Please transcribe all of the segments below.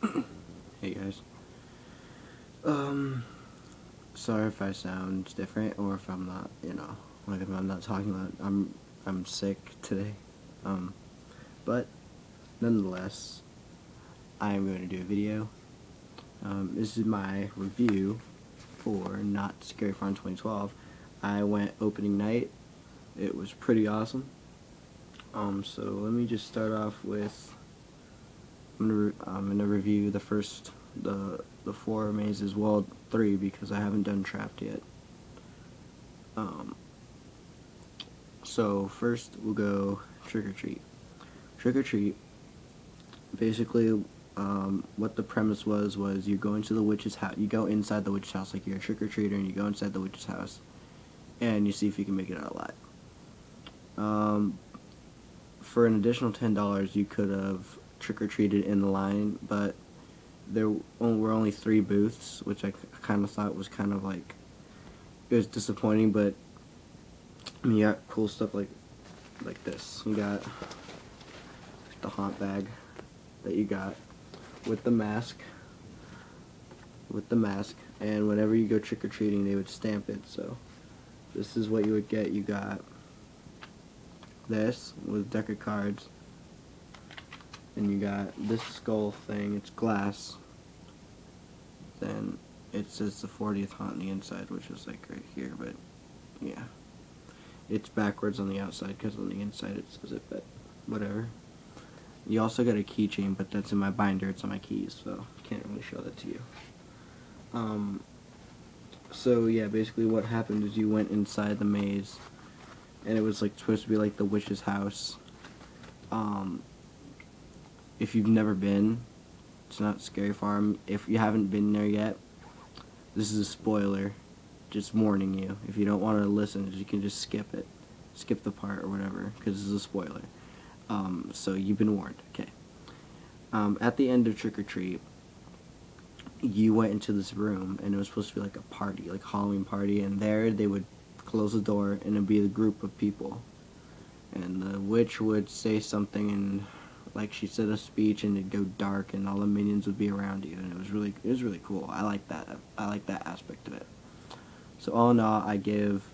Hey guys. Sorry if I sound different or if I'm not, like if I'm not talking about I'm sick today. But nonetheless, I am going to do a video. This is my review for Not Scary Farm 2012. I went opening night. It was pretty awesome. So let me just start off with I'm gonna review the 4 mazes, well 3 because I haven't done Trapped yet. So first we'll go Trick or Treat. Trick or Treat. Basically, what the premise was you go into the witch's house. You go inside the witch's house like you're a trick or treater, and you go inside the witch's house, and you see if you can make it out alive. For an additional $10, you could have trick-or-treated in the line, but there were only 3 booths, which I kind of thought was kind of like, it was disappointing, but I mean, you got cool stuff like this. You got the haunt bag that you got with the mask, and whenever you go trick-or-treating, they would stamp it, so this is what you would get. You got this with a deck of cards, and you got this skull thing. It's glass. Then it says the 40th haunt on the inside, which is like right here, but yeah, it's backwards on the outside because on the inside it says it, but whatever. You also got a keychain, but that's in my binder. It's on my keys, so I can't really show that to you. So yeah, basically what happened is you went inside the maze, and it was like supposed to be like the witch's house. If you've never been, it's not Scary Farm. If you haven't been there yet, this is a spoiler. Just warning you. If you don't want to listen, you can just skip it. Skip the part or whatever, because this is a spoiler. So you've been warned. Okay. At the end of Trick or Treat, you went into this room, and it was supposed to be like a party, like a Halloween party, and there they would close the door, and it'd be a group of people. And the witch would say something, and like she said a speech, and it'd go dark, and all the minions would be around you, and it was really cool. I like that. I like that aspect of it. So all in all, I give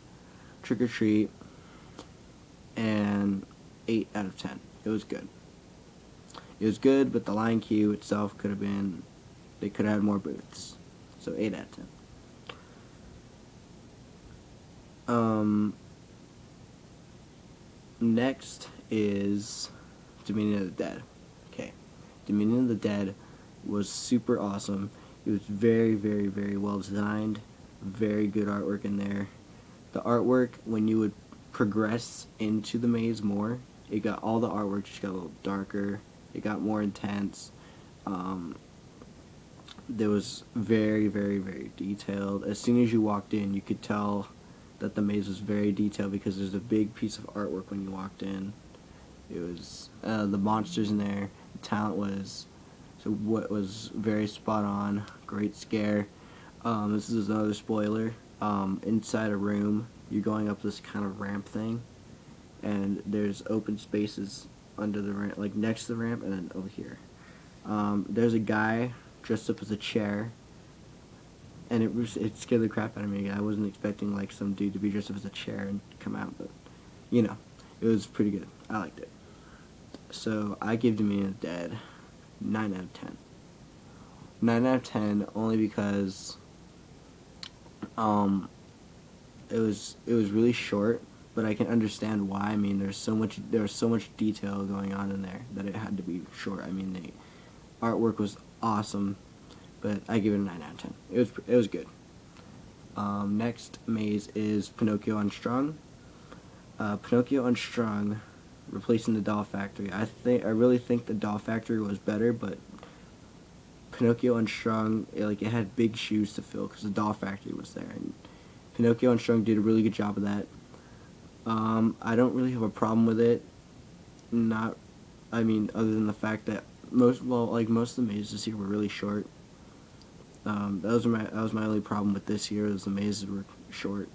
Trick or Treat an 8 out of 10. It was good. It was good, but the line queue itself could have been. They could have had more booths. So 8 out of 10. Next is Dominion of the Dead. Okay. Dominion of the Dead was super awesome. It was very, very, very well designed. Very good artwork in there. The artwork, when you would progress into the maze more, it got all the artwork just got a little darker. It got more intense. There was very, very, very detailed. As soon as you walked in, you could tell that the maze was very detailed because there's a big piece of artwork when you walked in. It was the monsters in there. The talent was what was very spot on. Great scare. This is another spoiler. Inside a room, you're going up this kind of ramp thing, and there's open spaces under the ramp, like next to the ramp, and then over here. There's a guy dressed up as a chair, and it scared the crap out of me. I wasn't expecting like some dude to be dressed up as a chair and come out, but it was pretty good. I liked it. So I give Dominion of the Dead 9 out of 10. 9 out of 10 only because it was really short, but I can understand why. I mean, there was so much detail going on in there that it had to be short. I mean, the artwork was awesome, but I give it a 9 out of 10. It was good. Next maze is Pinocchio Unstrung. Pinocchio Unstrung, replacing the Doll Factory. I really think the Doll Factory was better, but Pinocchio Unstrung, it had big shoes to fill because the Doll Factory was there, and Pinocchio Unstrung did a really good job of that. I don't really have a problem with it. Other than the fact that most of the mazes here were really short. That was my only problem with this year, is the mazes were short.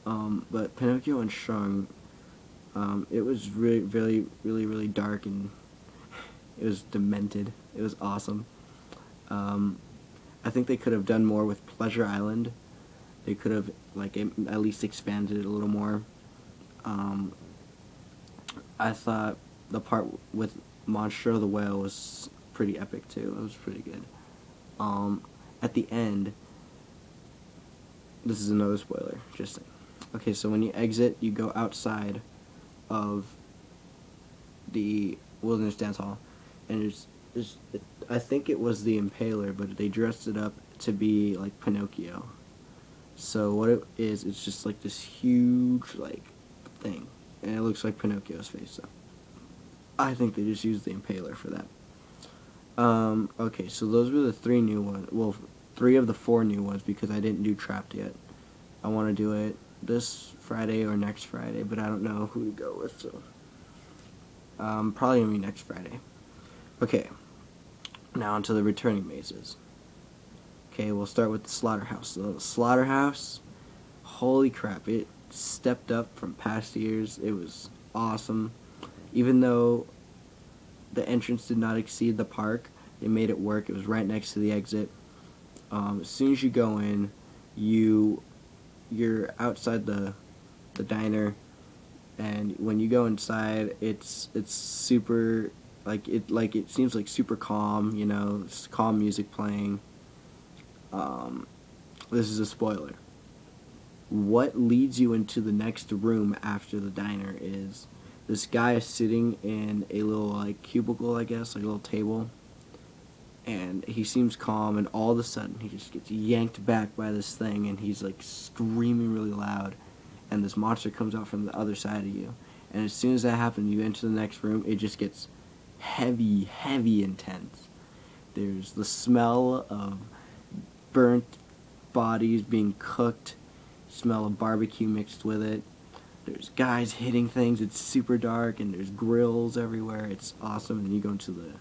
But Pinocchio Unstrung, it was really dark, and it was demented. It was awesome. I think they could have done more with Pleasure Island. They could have at least expanded it a little more. I thought the part with Monstro the Whale was pretty epic too. It was pretty good. At the end, this is another spoiler, just saying. Okay, so when you exit, you go outside of the Wilderness Dance Hall, and I think it was the Impaler, but they dressed it up to be like Pinocchio. So what it is, it's just like this huge like thing, and it looks like Pinocchio's face. So I think they just used the Impaler for that. Okay, so those were the 3 new ones. Well, 3 of the 4 new ones because I didn't do Trapped yet. I want to do it this Friday or next Friday, but I don't know who to go with, so probably gonna be next Friday. Okay, now onto the returning mazes. Okay, we'll start with the Slaughterhouse. The Slaughterhouse, holy crap, it stepped up from past years. It was awesome. Even though the entrance did not exceed the park, they made it work. It was right next to the exit. As soon as you go in, you're outside the diner, and when you go inside, it's super it seems like super calm. You know, it's calm music playing. This is a spoiler. What leads you into the next room after the diner is this guy is sitting in a little like cubicle, I guess, like a little table, and he seems calm, and all of a sudden he just gets yanked back by this thing, and he's like screaming really loud, and this monster comes out from the other side of you, and as soon as that happens, you enter the next room. It just gets heavy intense. There's the smell of burnt bodies being cooked, smell of barbecue mixed with it. There's guys hitting things. It's super dark, and there's grills everywhere. It's awesome. And you go into the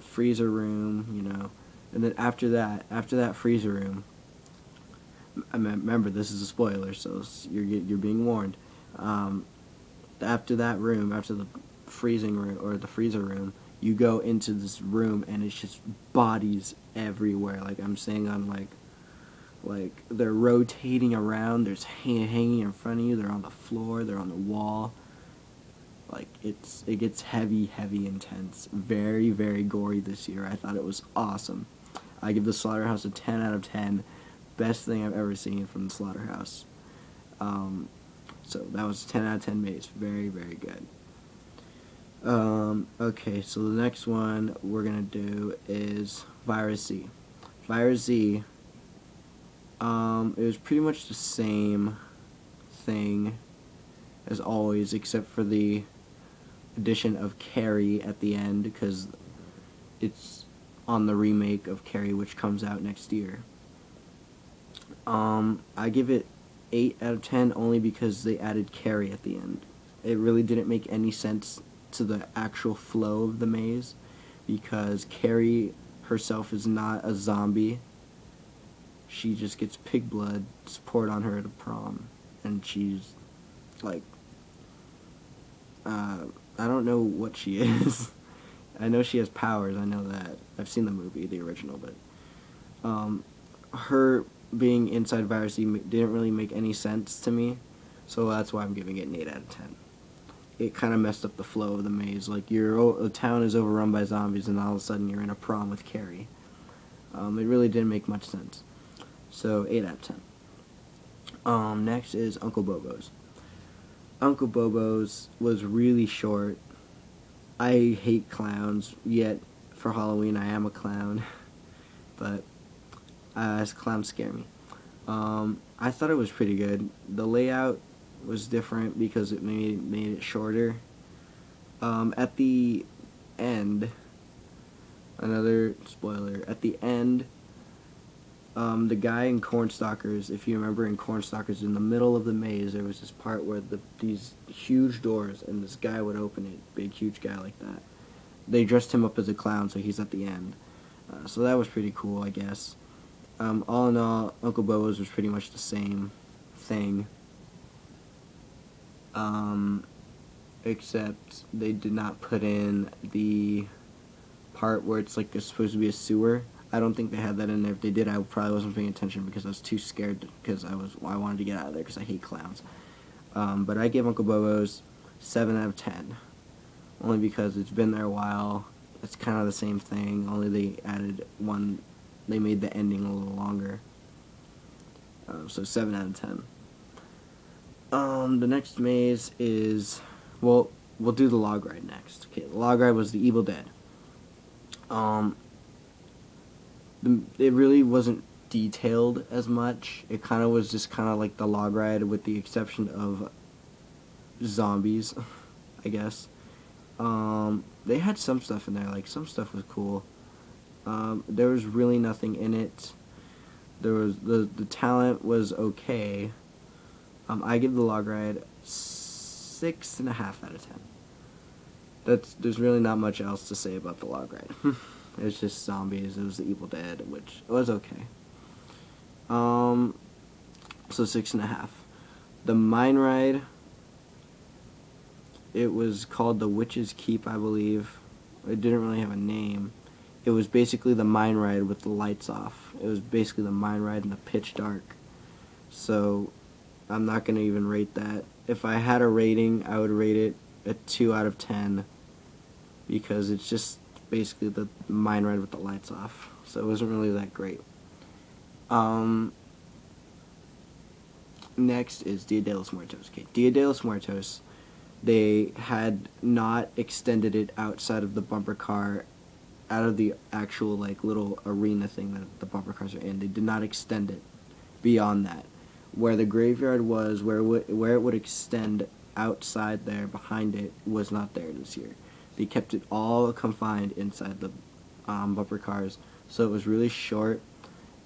freezer room, you know, and then after that freezer room, remember this is a spoiler, so you're being warned. After that room, after the freezing room or the freezer room, you go into this room, and it's just bodies everywhere. Like I'm saying, on like they're rotating around. There's hanging in front of you. They're on the floor. They're on the wall. Like it gets heavy intense. Very gory this year. I thought it was awesome. I give the Slaughterhouse a 10 out of 10. Best thing I've ever seen from the Slaughterhouse. So that was 10 out of 10 maze. Very good. Okay, so the next one we're gonna do is Virus Z. Virus Z, it was pretty much the same thing as always, except for the addition of Carrie at the end, because it's on the remake of Carrie, which comes out next year. I give it 8 out of 10 only because they added Carrie at the end. It really didn't make any sense to the actual flow of the maze, because Carrie herself is not a zombie. She just gets pig blood poured on her at a prom, and she's like, I don't know what she is. I know she has powers, I know that. I've seen the movie, the original, but her being inside Virus Z didn't really make any sense to me, so that's why I'm giving it an 8 out of 10. It kind of messed up the flow of the maze. Like, the town is overrun by zombies, and all of a sudden you're in a prom with Carrie. It really didn't make much sense. So, 8 out of 10. Next is Uncle Bobo's. Uncle Bobo's was really short. I hate clowns, yet for Halloween I am a clown. But clowns scare me. I thought it was pretty good. The layout was different because it made it shorter. At the end, another spoiler, at the end, the guy in Cornstalkers, if you remember in Cornstalkers, in the middle of the maze, there was this part where these huge doors, and this guy would open it, big huge guy like that. They dressed him up as a clown, so he's at the end. So that was pretty cool, I guess. All in all, Uncle Bobo's was pretty much the same thing. Except they did not put in the part where it's like it's supposed to be a sewer. I don't think they had that in there. If they did, I probably wasn't paying attention because I was too scared because I wanted to get out of there because I hate clowns. But I give Uncle Bobo's 7 out of 10, only because it's been there a while. It's kind of the same thing, only they added one. They made the ending a little longer. So 7 out of 10. The next maze is, well, we'll do the log ride next. Okay, the log ride was the Evil Dead. It really wasn't detailed as much. It kind of was just kind of like the log ride with the exception of zombies, I guess. They had some stuff in there, like some stuff was cool. There was really nothing in it. There was the talent was okay. I give the log ride 6.5 out of 10. There's really not much else to say about the log ride. It's just zombies. It was the Evil Dead, which was okay. So 6.5. The mine ride. It was called the Witch's Keep, I believe. It didn't really have a name. It was basically the mine ride with the lights off. It was basically the mine ride in the pitch dark. So I'm not going to even rate that. If I had a rating, I would rate it a 2 out of 10 because it's just basically the mine ride with the lights off. So it wasn't really that great. Next is Dia de los Muertos. Okay, Dia de los Muertos, they had not extended it outside of the bumper car, out of the actual like little arena thing that the bumper cars are in. They did not extend it beyond that. Where the graveyard was, where it would extend outside there behind it, was not there this year. They kept it all confined inside the bumper cars, so it was really short.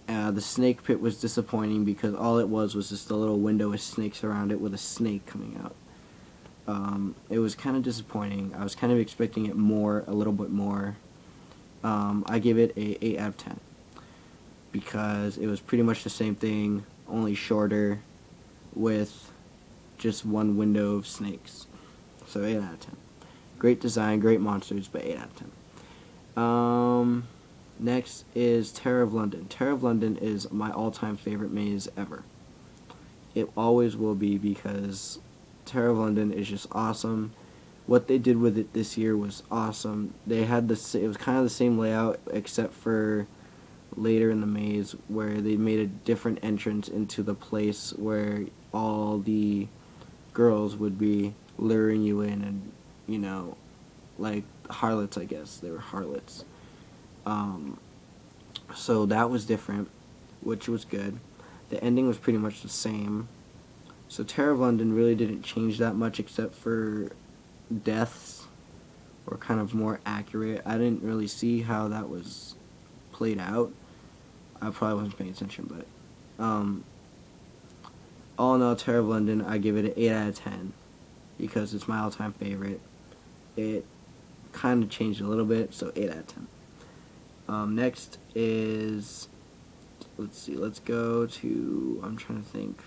The snake pit was disappointing because all it was just a little window with snakes around it with a snake coming out. It was kind of disappointing. I was kind of expecting it more, a little bit more. I give it a 8 out of 10 because it was pretty much the same thing, only shorter, with just one window of snakes. So 8 out of 10. Great design, great monsters, but 8 out of 10. Next is Terror of London. Terror of London is my all-time favorite maze ever. It always will be because Terror of London is just awesome. What they did with it this year was awesome. They had it was kind of the same layout except for later in the maze where they made a different entrance into the place where all the girls would be luring you in and, you know, like harlots, I guess. They were harlots. So that was different, which was good. The ending was pretty much the same. So Terror of London really didn't change that much except for deaths were kind of more accurate. I didn't really see how that was played out. I probably wasn't paying attention, but all in all, Terror of London, I give it an 8 out of 10 because it's my all-time favorite. It kind of changed a little bit, so 8 out of 10. Next is, let's see, let's go to, I'm trying to think.